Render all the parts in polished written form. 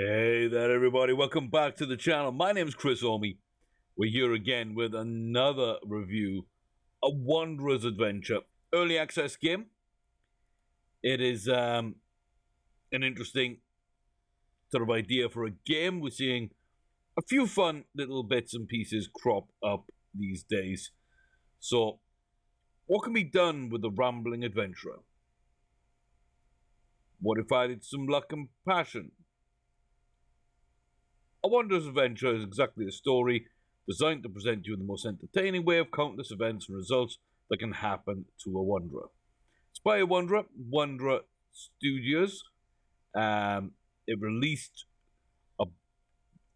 Hey there, everybody. Welcome back to the channel. My name is Chris Omi. We're here again with another review, A Wanderer's Adventure. Early access game. It is an interesting sort of idea for a game. We're seeing a few fun little bits and pieces crop up these days. So, what can be done with a rambling adventurer? What if I had some luck and passion? A Wanderer's Adventure is exactly a story designed to present you in the most entertaining way of countless events and results that can happen to a wanderer. It's by a wanderer, Wanderer Studios. It released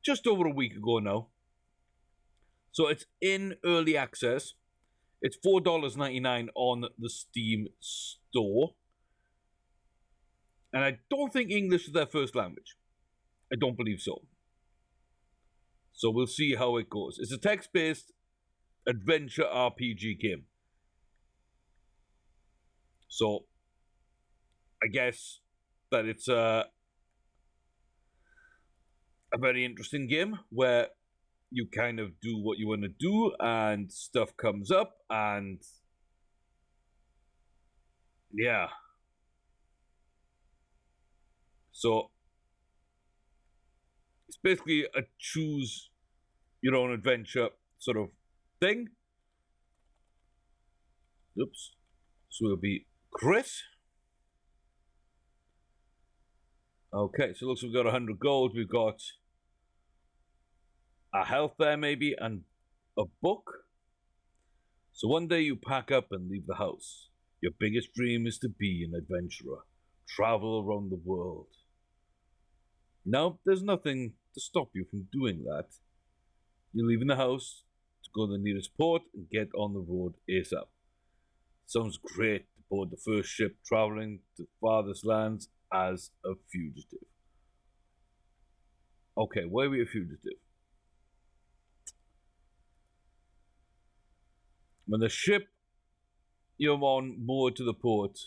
just over a week ago now. So it's in early access. It's $4.99 on the Steam store. And I don't think English is their first language. I don't believe so. So we'll see how it goes. It's a text-based adventure RPG game. So I guess that it's a very interesting game where you kind of do what you want to do and stuff comes up and yeah. So it's basically a choose your own adventure sort of thing. Oops. So it'll be Chris. Okay, so it looks like we've got 100 gold. We've got a health there maybe and a book. So one day you pack up and leave the house. Your biggest dream is to be an adventurer. Travel around the world. Now, there's nothing to stop you from doing that. You're leaving the house to go to the nearest port and get on the road ASAP. Sounds great to board the first ship traveling to the farthest lands as a fugitive. Okay, why are we a fugitive? When the ship you're on moored to the port,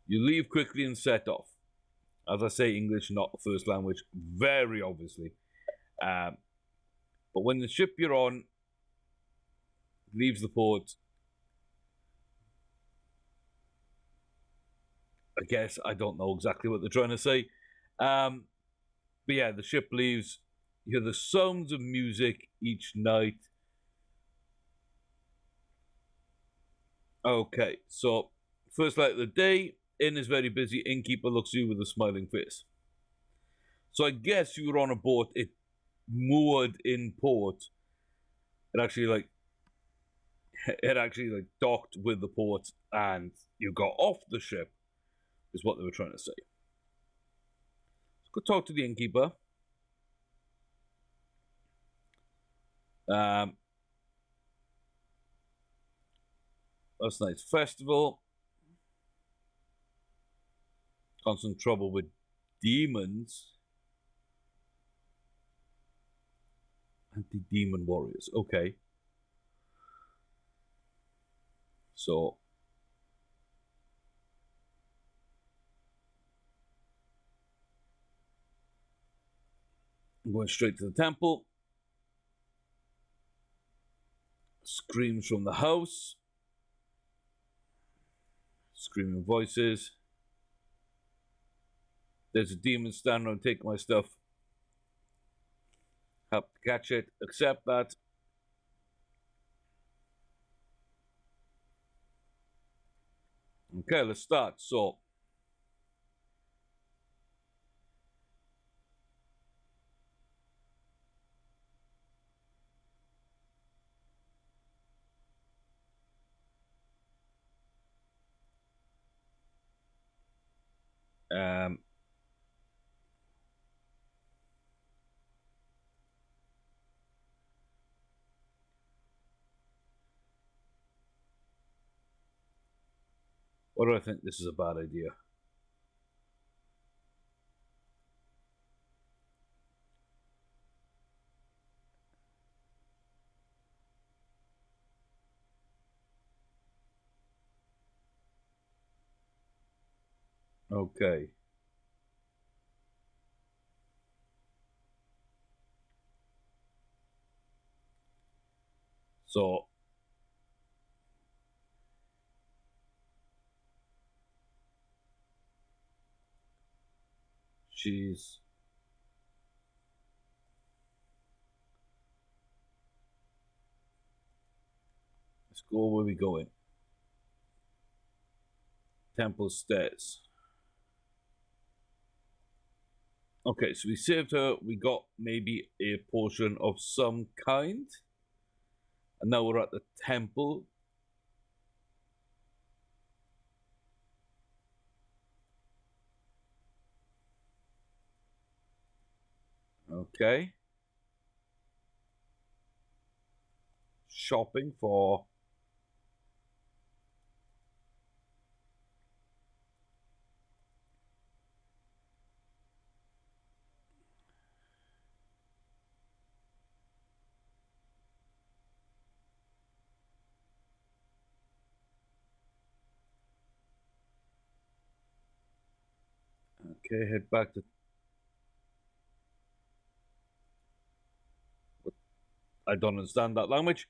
you leave quickly and set off. As I say, English not the first language, very obviously. But when the ship you're on leaves the port, I guess I don't know exactly what they're trying to say. But yeah, the ship leaves. You hear the sounds of music each night. Okay, so first light of the day, inn is very busy. Innkeeper looks at you with a smiling face. So I guess you were on a boat. It moored in port. It actually docked with the port, and you got off the ship. Is what they were trying to say. Let's go talk to the innkeeper. Last night's festival. Constant trouble with demons. Anti-demon warriors. Okay. So I'm going straight to the temple. Screams from the house. Screaming voices. There's a demon standing around taking my stuff. Help to catch it. Accept that. Okay, let's start. So why do I think this is a bad idea? Okay. So let's go where we going. Temple stairs. Okay, so we saved her. We got maybe a potion of some kind. And now we're at the temple. Okay. Shopping for... Okay, head back to... I don't understand that language.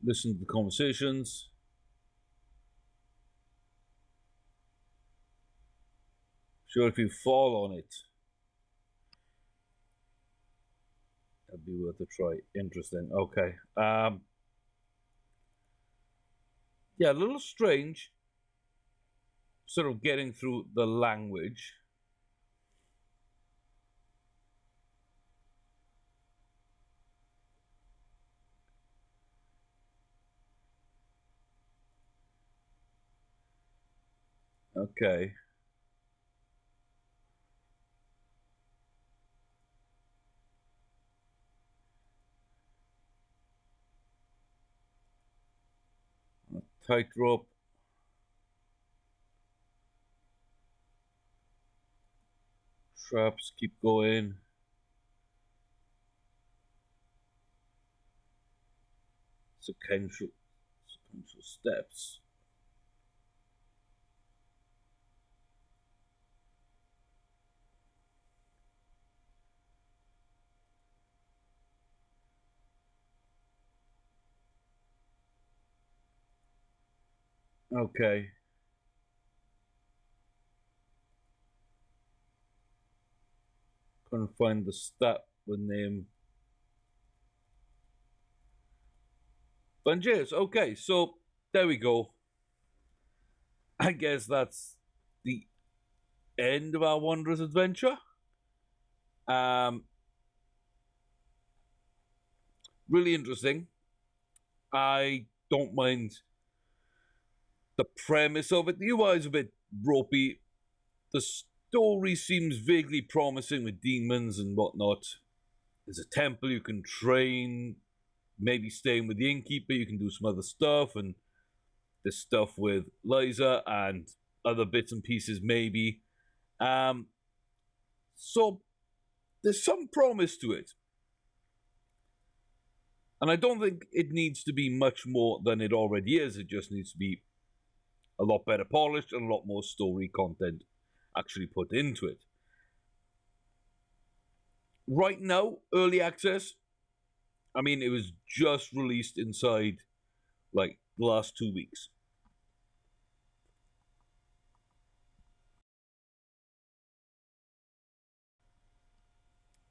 Listen to the conversations. Sure, if you fall on it, that'd be worth a try. Interesting. Okay. Yeah, a little strange. Sort of getting through the language. Okay. Tightrope. Traps, keep going. Sequential steps. Okay. Couldn't find the stat with name. Banjers. Okay, so there we go. I guess that's the end of our wondrous adventure. Really interesting. I don't mind the premise of it. The UI is a bit ropey. The story seems vaguely promising with demons and whatnot. There's a temple you can train, maybe staying with the innkeeper, you can do some other stuff, and there's stuff with Liza and other bits and pieces maybe. So there's some promise to it. And I don't think it needs to be much more than it already is. It just needs to be a lot better polished and a lot more story content actually put into it. Right now, early access, I mean, it was just released inside like the last 2 weeks.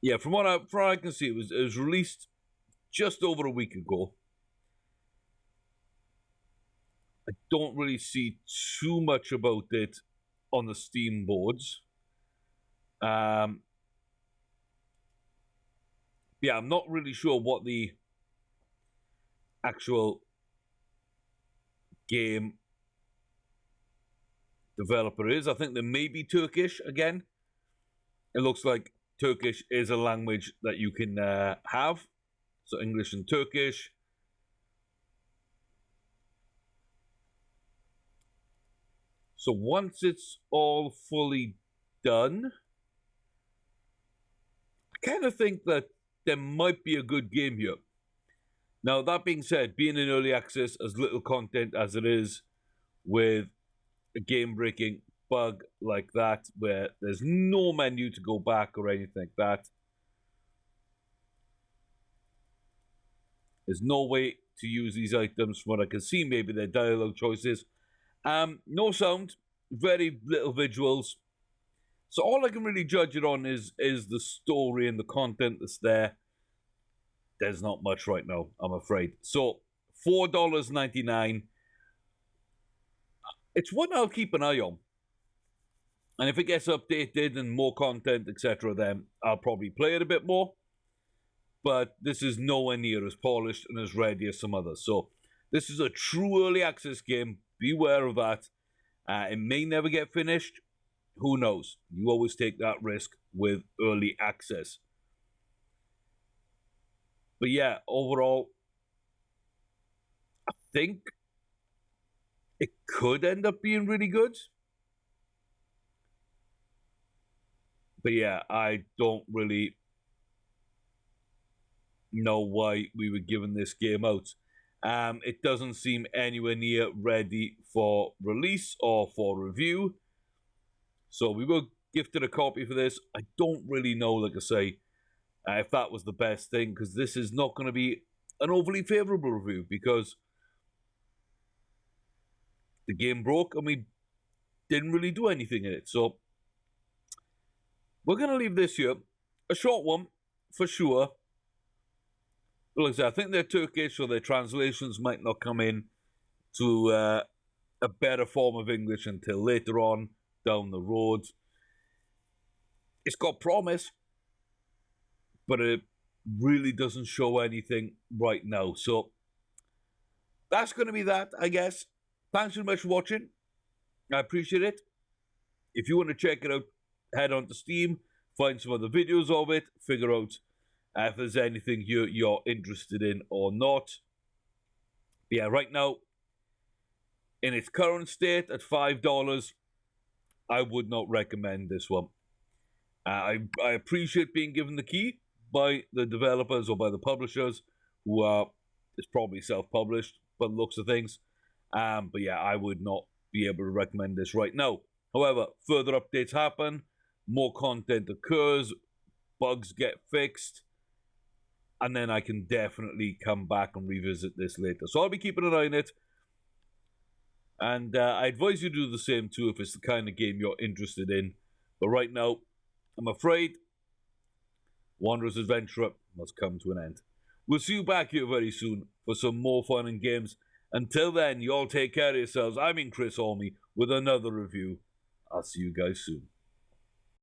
Yeah, from what I can see, it was released just over a week ago. I don't really see too much about it on the Steam boards. Yeah, I'm not really sure what the actual game developer is. I think they may be Turkish again. It looks like Turkish is a language that you can have. So English and Turkish. So once it's all fully done, I kind of think that there might be a good game here. Now, that being said, being in early access, as little content as it is, with a game-breaking bug like that where there's no menu to go back or anything like that. There's no way to use these items from what I can see. Maybe they're dialogue choices. No sound, very little visuals. So all I can really judge it on is the story and the content that's there. There's not much right now, I'm afraid. So $4.99. It's one I'll keep an eye on. And if it gets updated and more content, etc., then I'll probably play it a bit more. But this is nowhere near as polished and as ready as some others. So this is a true early access game. Beware of that. It may never get finished. Who knows? You always take that risk with early access. But yeah, overall, I think it could end up being really good. But yeah, I don't really know why we were giving this game out. It doesn't seem anywhere near ready for release or for review. So we were gifted a copy for this. I don't really know, like I say, if that was the best thing, because this is not going to be an overly favourable review, because the game broke and we didn't really do anything in it. So we're going to leave this here. A short one, for sure. But like I said, I think they're Turkish, so their translations might not come in to a better form of English until later on down the road. It's got promise, but it really doesn't show anything right now. So that's going to be that, I guess. Thanks very much for watching. I appreciate it. If you want to check it out, head on to Steam, find some other videos of it, figure out if there's anything you're interested in or not. But yeah, right now, in its current state at $5, I would not recommend this one. I appreciate being given the key by the developers or by the publishers, who are, it's probably self-published by the looks of things. But yeah, I would not be able to recommend this right now. However, further updates happen, more content occurs, bugs get fixed, and then I can definitely come back and revisit this later. So I'll be keeping an eye on it. And I advise you to do the same too if it's the kind of game you're interested in. But right now, I'm afraid Wanderer's Adventure must come to an end. We'll see you back here very soon for some more fun and games. Until then, you all take care of yourselves. I've been Chris Orme with another review. I'll see you guys soon.